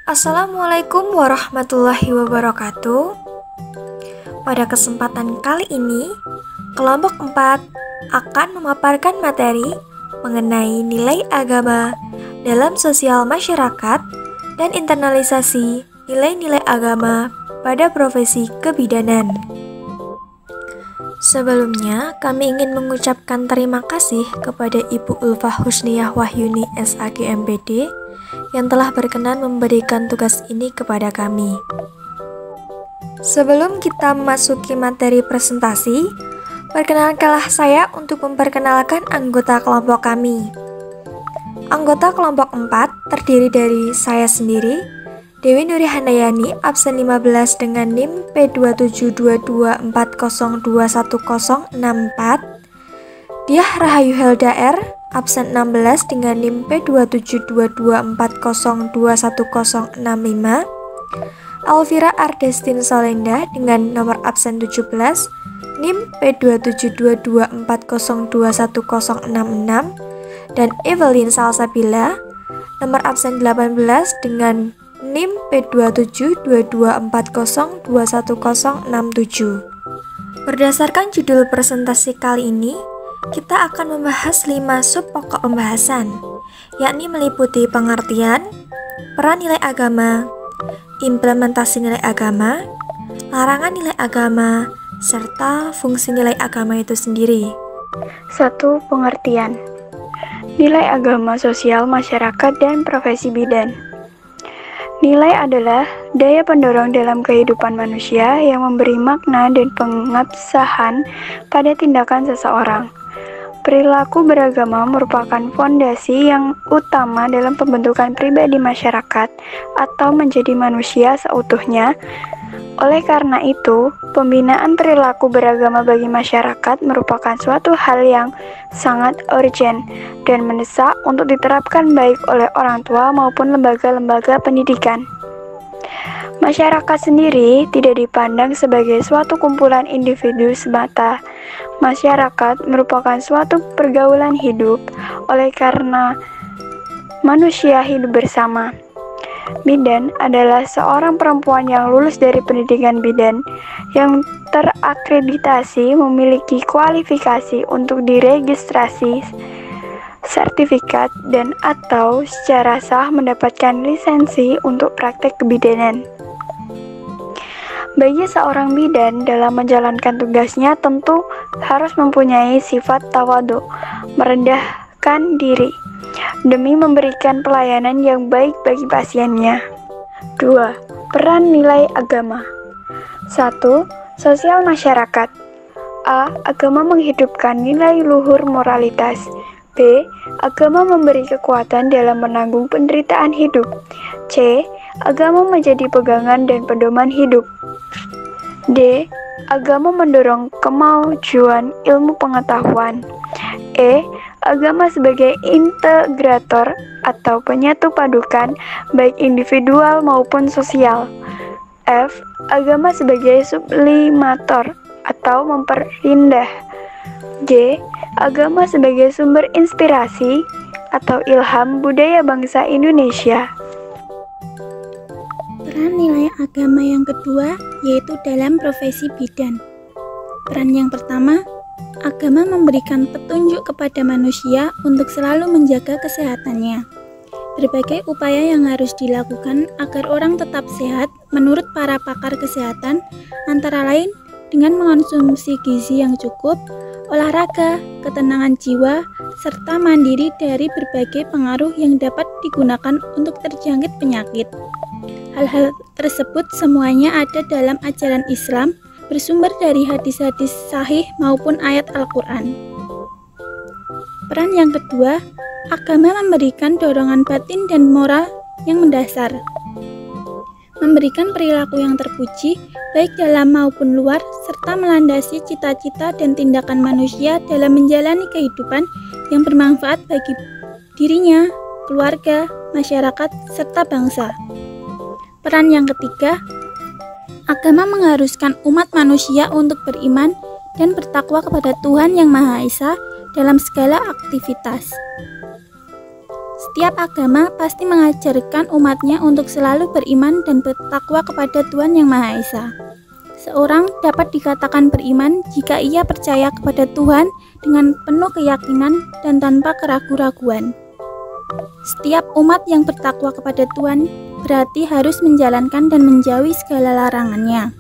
Assalamualaikum warahmatullahi wabarakatuh. Pada kesempatan kali ini, kelompok 4 akan memaparkan materi mengenai nilai agama dalam sosial masyarakat dan internalisasi nilai-nilai agama pada profesi kebidanan. Sebelumnya, kami ingin mengucapkan terima kasih kepada Ibu Ulfah Husniyah Wahyuni SAG MPD yang telah berkenan memberikan tugas ini kepada kami. Sebelum kita memasuki materi presentasi, perkenalkanlah saya untuk memperkenalkan anggota kelompok kami. Anggota kelompok 4 terdiri dari saya sendiri, Dewi Nuri Handayani, absen 15 dengan NIM P27224021064, Diah Rahayu Helda R, absen 16 dengan NIM P27224021065, Alvira Ardestin Solenda dengan nomor absen 17, NIM P27224021066, dan Evelyn Salsabila, nomor absen 18 dengan NIM P27224021067. Berdasarkan judul presentasi kali ini, kita akan membahas 5 sub pokok pembahasan, yakni meliputi pengertian, peran nilai agama, implementasi nilai agama, larangan nilai agama, serta fungsi nilai agama itu sendiri. 1. Pengertian. Nilai agama sosial masyarakat dan profesi bidan. Nilai adalah daya pendorong dalam kehidupan manusia yang memberi makna dan pengabsahan pada tindakan seseorang. Perilaku beragama merupakan fondasi yang utama dalam pembentukan pribadi masyarakat atau menjadi manusia seutuhnya. Oleh karena itu, pembinaan perilaku beragama bagi masyarakat merupakan suatu hal yang sangat urgent dan mendesak untuk diterapkan baik oleh orang tua maupun lembaga-lembaga pendidikan. Masyarakat sendiri tidak dipandang sebagai suatu kumpulan individu semata. Masyarakat merupakan suatu pergaulan hidup, oleh karena manusia hidup bersama. Bidan adalah seorang perempuan yang lulus dari pendidikan bidan yang terakreditasi memiliki kualifikasi untuk diregistrasi sertifikat dan atau secara sah mendapatkan lisensi untuk praktek kebidanan. Bagi seorang bidan dalam menjalankan tugasnya tentu harus mempunyai sifat tawadhu, merendahkan diri, demi memberikan pelayanan yang baik bagi pasiennya. 2. Peran nilai agama. 1. Sosial masyarakat. A. Agama menghidupkan nilai luhur moralitas. B. Agama memberi kekuatan dalam menanggung penderitaan hidup. C. Agama menjadi pegangan dan pedoman hidup. D. Agama mendorong kemajuan ilmu pengetahuan. E. Agama sebagai integrator atau penyatu padukan baik individual maupun sosial. F. Agama sebagai sublimator atau memperindah. G. Agama sebagai sumber inspirasi atau ilham budaya bangsa Indonesia. Peran nilai agama yang kedua yaitu dalam profesi bidan. Peran yang pertama, agama memberikan petunjuk kepada manusia untuk selalu menjaga kesehatannya. Berbagai upaya yang harus dilakukan agar orang tetap sehat menurut para pakar kesehatan antara lain dengan mengonsumsi gizi yang cukup, olahraga, ketenangan jiwa, serta mandiri dari berbagai pengaruh yang dapat digunakan untuk terjangkit penyakit. Hal-hal tersebut semuanya ada dalam ajaran Islam, bersumber dari hadis-hadis sahih maupun ayat Al-Quran. Peran yang kedua, agama memberikan dorongan batin dan moral yang mendasar, memberikan perilaku yang terpuji, baik dalam maupun luar, serta melandasi cita-cita dan tindakan manusia dalam menjalani kehidupan yang bermanfaat bagi dirinya, keluarga, masyarakat, serta bangsa. Peran yang ketiga, agama mengharuskan umat manusia untuk beriman dan bertakwa kepada Tuhan Yang Maha Esa dalam segala aktivitas. Setiap agama pasti mengajarkan umatnya untuk selalu beriman dan bertakwa kepada Tuhan Yang Maha Esa. Seorang dapat dikatakan beriman jika ia percaya kepada Tuhan dengan penuh keyakinan dan tanpa keraguan-raguan. Setiap umat yang bertakwa kepada Tuhan berarti harus menjalankan dan menjauhi segala larangannya.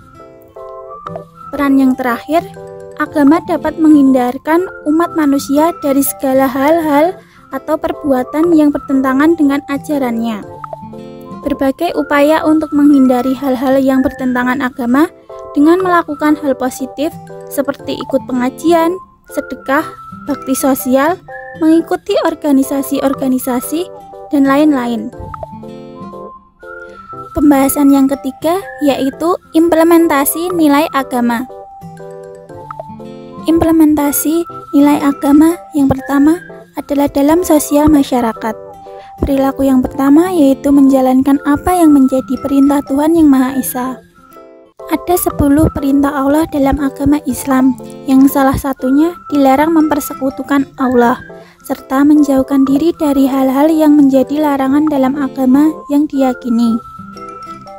Peran yang terakhir, agama dapat menghindarkan umat manusia dari segala hal-hal atau perbuatan yang bertentangan dengan ajarannya. Berbagai upaya untuk menghindari hal-hal yang bertentangan agama dengan melakukan hal positif seperti ikut pengajian, sedekah, bakti sosial, mengikuti organisasi-organisasi, dan lain-lain. Pembahasan yang ketiga yaitu implementasi nilai agama. Implementasi nilai agama yang pertama adalah dalam sosial masyarakat. Perilaku yang pertama yaitu menjalankan apa yang menjadi perintah Tuhan Yang Maha Esa. Ada 10 perintah Allah dalam agama Islam, yang salah satunya dilarang mempersekutukan Allah, serta menjauhkan diri dari hal-hal yang menjadi larangan dalam agama yang diyakini.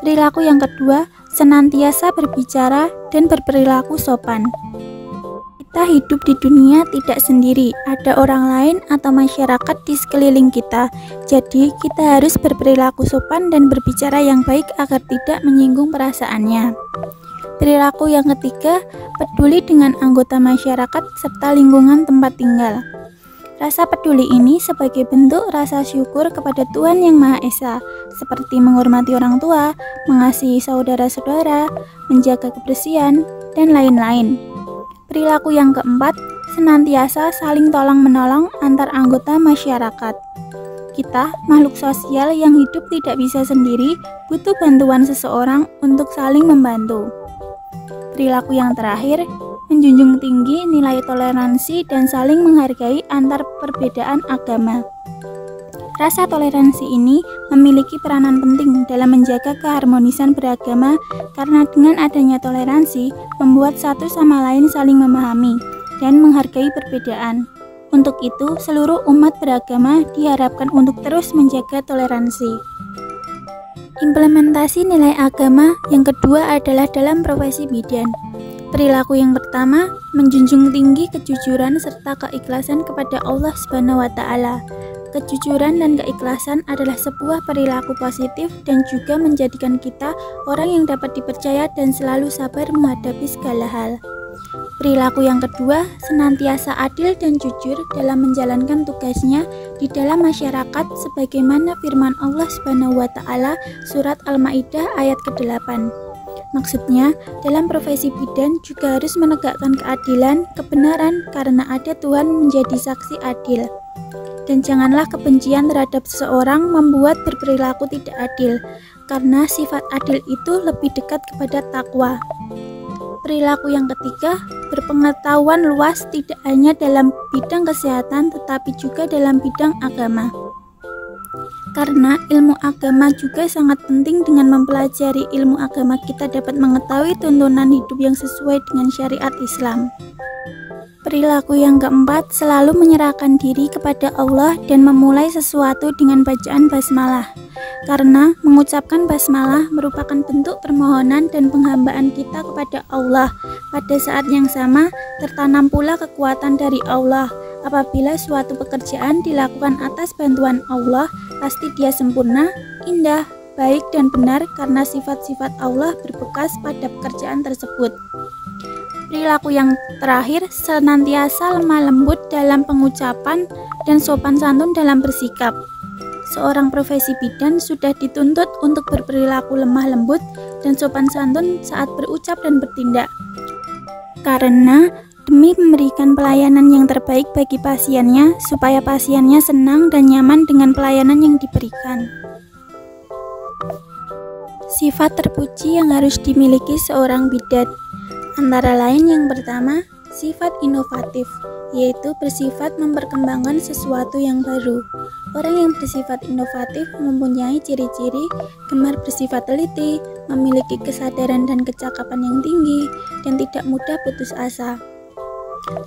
Perilaku yang kedua, senantiasa berbicara dan berperilaku sopan. Kita hidup di dunia tidak sendiri, ada orang lain atau masyarakat di sekeliling kita. Jadi, kita harus berperilaku sopan dan berbicara yang baik agar tidak menyinggung perasaannya. Perilaku yang ketiga, peduli dengan anggota masyarakat serta lingkungan tempat tinggal. Rasa peduli ini sebagai bentuk rasa syukur kepada Tuhan Yang Maha Esa, seperti menghormati orang tua, mengasihi saudara-saudara, menjaga kebersihan, dan lain-lain. Perilaku yang keempat, senantiasa saling tolong-menolong antar anggota masyarakat. Kita, makhluk sosial yang hidup tidak bisa sendiri, butuh bantuan seseorang untuk saling membantu. Perilaku yang terakhir, menjunjung tinggi nilai toleransi dan saling menghargai antar perbedaan agama. Rasa toleransi ini memiliki peranan penting dalam menjaga keharmonisan beragama karena dengan adanya toleransi membuat satu sama lain saling memahami dan menghargai perbedaan. Untuk itu, seluruh umat beragama diharapkan untuk terus menjaga toleransi. Implementasi nilai agama yang kedua adalah dalam profesi bidan. Perilaku yang pertama, menjunjung tinggi kejujuran serta keikhlasan kepada Allah Subhanahu wa Ta'ala. Kejujuran dan keikhlasan adalah sebuah perilaku positif dan juga menjadikan kita orang yang dapat dipercaya dan selalu sabar menghadapi segala hal. Perilaku yang kedua, senantiasa adil dan jujur dalam menjalankan tugasnya di dalam masyarakat sebagaimana firman Allah Subhanahu wa Ta'ala surat Al-Maidah ayat ke-8. Maksudnya, dalam profesi bidan juga harus menegakkan keadilan, kebenaran karena ada Tuhan menjadi saksi adil. Dan janganlah kebencian terhadap seseorang membuat berperilaku tidak adil, karena sifat adil itu lebih dekat kepada takwa. Perilaku yang ketiga, berpengetahuan luas tidak hanya dalam bidang kesehatan tetapi juga dalam bidang agama. Karena ilmu agama juga sangat penting, dengan mempelajari ilmu agama kita dapat mengetahui tuntunan hidup yang sesuai dengan syariat Islam. Perilaku yang keempat, selalu menyerahkan diri kepada Allah dan memulai sesuatu dengan bacaan basmalah. Karena mengucapkan basmalah merupakan bentuk permohonan dan penghambaan kita kepada Allah. Pada saat yang sama, tertanam pula kekuatan dari Allah. Apabila suatu pekerjaan dilakukan atas bantuan Allah, pasti dia sempurna, indah, baik dan benar karena sifat-sifat Allah berbekas pada pekerjaan tersebut. Perilaku yang terakhir, senantiasa lemah lembut dalam pengucapan dan sopan santun dalam bersikap. Seorang profesi bidan sudah dituntut untuk berperilaku lemah lembut dan sopan santun saat berucap dan bertindak. Karena demi memberikan pelayanan yang terbaik bagi pasiennya, supaya pasiennya senang dan nyaman dengan pelayanan yang diberikan. Sifat terpuji yang harus dimiliki seorang bidan antara lain yang pertama, Sifat inovatif, yaitu bersifat memperkembangkan sesuatu yang baru. Orang yang bersifat inovatif mempunyai ciri-ciri gemar bersifat teliti, memiliki kesadaran dan kecakapan yang tinggi, dan tidak mudah putus asa.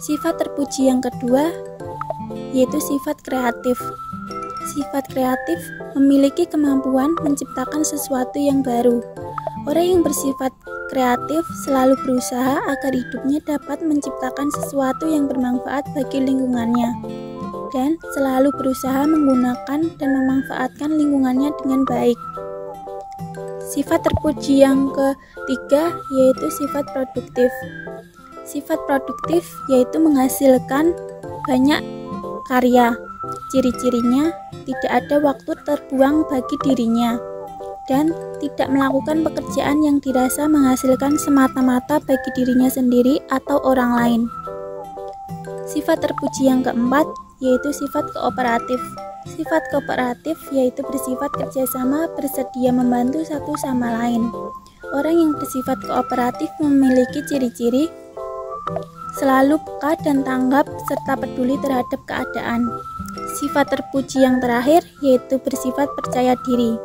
Sifat terpuji yang kedua, yaitu sifat kreatif. Sifat kreatif memiliki kemampuan menciptakan sesuatu yang baru. Orang yang bersifat kreatif selalu berusaha agar hidupnya dapat menciptakan sesuatu yang bermanfaat bagi lingkungannya, dan selalu berusaha menggunakan dan memanfaatkan lingkungannya dengan baik. Sifat terpuji yang ketiga yaitu sifat produktif. Sifat produktif yaitu menghasilkan banyak karya. Ciri-cirinya tidak ada waktu terbuang bagi dirinya, dan tidak melakukan pekerjaan yang dirasa menghasilkan semata-mata bagi dirinya sendiri atau orang lain. Sifat terpuji yang keempat yaitu sifat kooperatif. Sifat kooperatif yaitu bersifat kerjasama, bersedia membantu satu sama lain. Orang yang bersifat kooperatif memiliki ciri-ciri selalu peka dan tanggap serta peduli terhadap keadaan. Sifat terpuji yang terakhir yaitu bersifat percaya diri.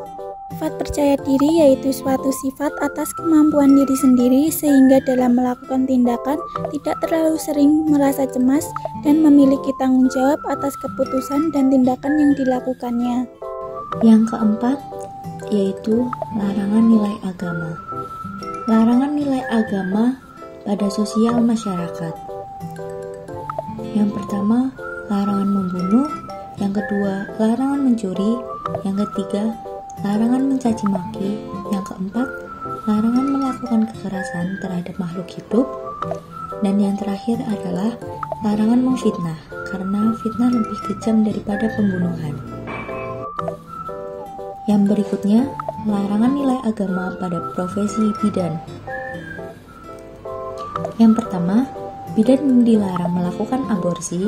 Sifat percaya diri yaitu suatu sifat atas kemampuan diri sendiri sehingga dalam melakukan tindakan tidak terlalu sering merasa cemas dan memiliki tanggung jawab atas keputusan dan tindakan yang dilakukannya. Yang keempat yaitu larangan nilai agama. Larangan nilai agama pada sosial masyarakat. Yang pertama, larangan membunuh. Yang kedua, larangan mencuri. Yang ketiga, larangan mencaci maki. Yang keempat, larangan melakukan kekerasan terhadap makhluk hidup. Dan yang terakhir adalah larangan memfitnah, karena fitnah lebih kejam daripada pembunuhan. Yang berikutnya, larangan nilai agama pada profesi bidan. Yang pertama, bidan dilarang melakukan aborsi.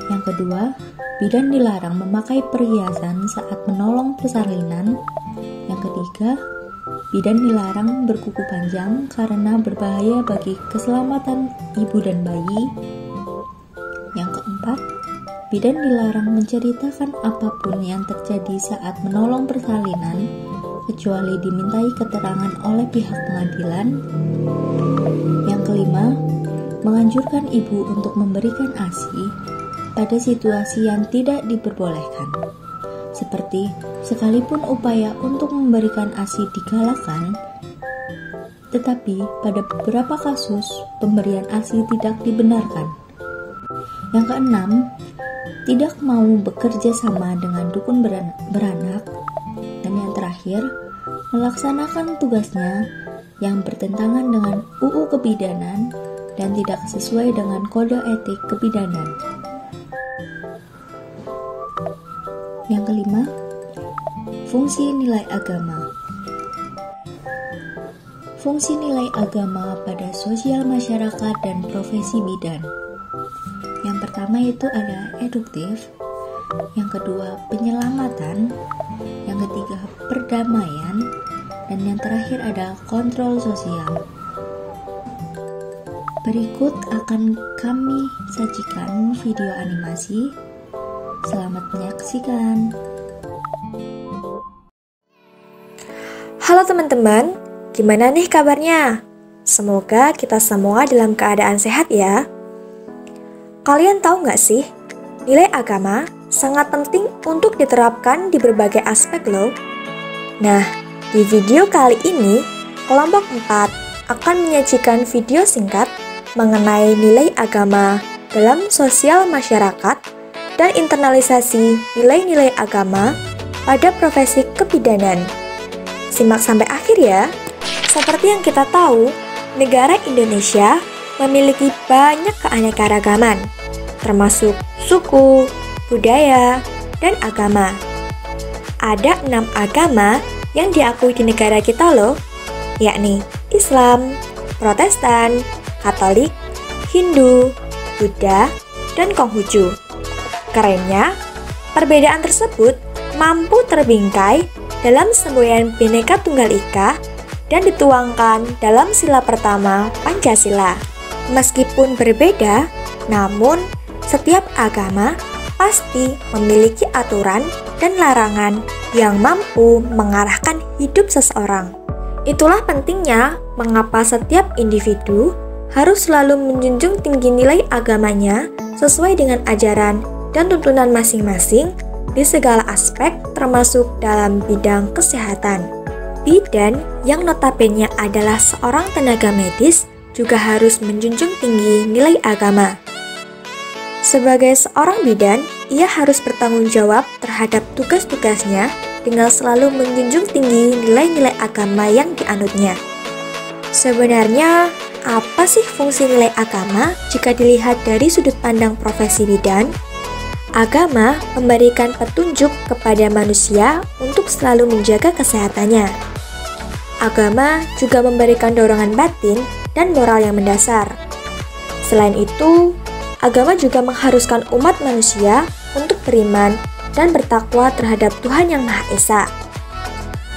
Yang kedua, bidan dilarang memakai perhiasan saat menolong persalinan. Yang ketiga, bidan dilarang berkuku panjang karena berbahaya bagi keselamatan ibu dan bayi. Yang keempat, bidan dilarang menceritakan apapun yang terjadi saat menolong persalinan kecuali dimintai keterangan oleh pihak pengadilan. Yang kelima, menganjurkan ibu untuk memberikan ASI pada situasi yang tidak diperbolehkan, seperti sekalipun upaya untuk memberikan ASI digalakan, tetapi pada beberapa kasus pemberian ASI tidak dibenarkan. Yang keenam, tidak mau bekerja sama dengan dukun beranak. Dan yang terakhir, melaksanakan tugasnya yang bertentangan dengan UU Kebidanan dan tidak sesuai dengan kode etik kebidanan. Yang kelima, fungsi nilai agama. Fungsi nilai agama pada sosial masyarakat dan profesi bidan. Yang pertama itu ada eduktif, yang kedua penyelamatan, yang ketiga perdamaian, dan yang terakhir ada kontrol sosial. Berikut akan kami sajikan video animasi. Selamat menyaksikan. Halo teman-teman, gimana nih kabarnya? Semoga kita semua dalam keadaan sehat ya. Kalian tahu nggak sih, nilai agama sangat penting untuk diterapkan di berbagai aspek loh. Nah, di video kali ini, kelompok 4 akan menyajikan video singkat mengenai nilai agama dalam sosial masyarakat dan internalisasi nilai-nilai agama pada profesi kebidanan. Simak sampai akhir ya. Seperti yang kita tahu, negara Indonesia memiliki banyak keanekaragaman, termasuk suku, budaya, dan agama. Ada 6 agama yang diakui di negara kita loh, yakni Islam, Protestan, Katolik, Hindu, Buddha, dan Konghucu. Kerennya, perbedaan tersebut mampu terbingkai dalam semboyan Bhinneka Tunggal Ika dan dituangkan dalam sila pertama Pancasila. Meskipun berbeda, namun setiap agama pasti memiliki aturan dan larangan yang mampu mengarahkan hidup seseorang. Itulah pentingnya mengapa setiap individu harus selalu menjunjung tinggi nilai agamanya sesuai dengan ajaran dan tuntunan masing-masing di segala aspek termasuk dalam bidang kesehatan. Bidan yang notabene adalah seorang tenaga medis juga harus menjunjung tinggi nilai agama. Sebagai seorang bidan, ia harus bertanggung jawab terhadap tugas-tugasnya dengan selalu menjunjung tinggi nilai-nilai agama yang dianutnya. Sebenarnya, apa sih fungsi nilai agama jika dilihat dari sudut pandang profesi bidan? Agama memberikan petunjuk kepada manusia untuk selalu menjaga kesehatannya. Agama juga memberikan dorongan batin dan moral yang mendasar. Selain itu, agama juga mengharuskan umat manusia untuk beriman dan bertakwa terhadap Tuhan Yang Maha Esa.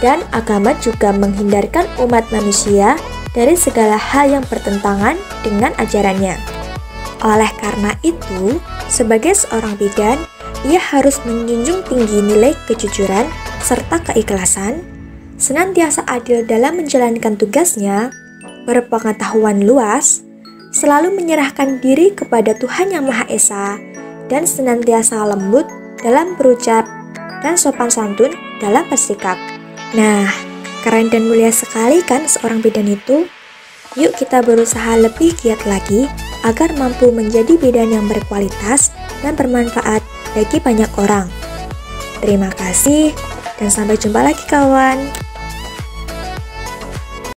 Dan agama juga menghindarkan umat manusia dari segala hal yang bertentangan dengan ajarannya. Oleh karena itu, sebagai seorang bidan, ia harus menjunjung tinggi nilai kejujuran serta keikhlasan, senantiasa adil dalam menjalankan tugasnya, berpengetahuan luas, selalu menyerahkan diri kepada Tuhan Yang Maha Esa, dan senantiasa lembut dalam berucap dan sopan santun dalam bersikap. Nah, keren dan mulia sekali kan seorang bidan itu? Yuk kita berusaha lebih giat lagi agar mampu menjadi bidan yang berkualitas dan bermanfaat bagi banyak orang. Terima kasih dan sampai jumpa lagi kawan.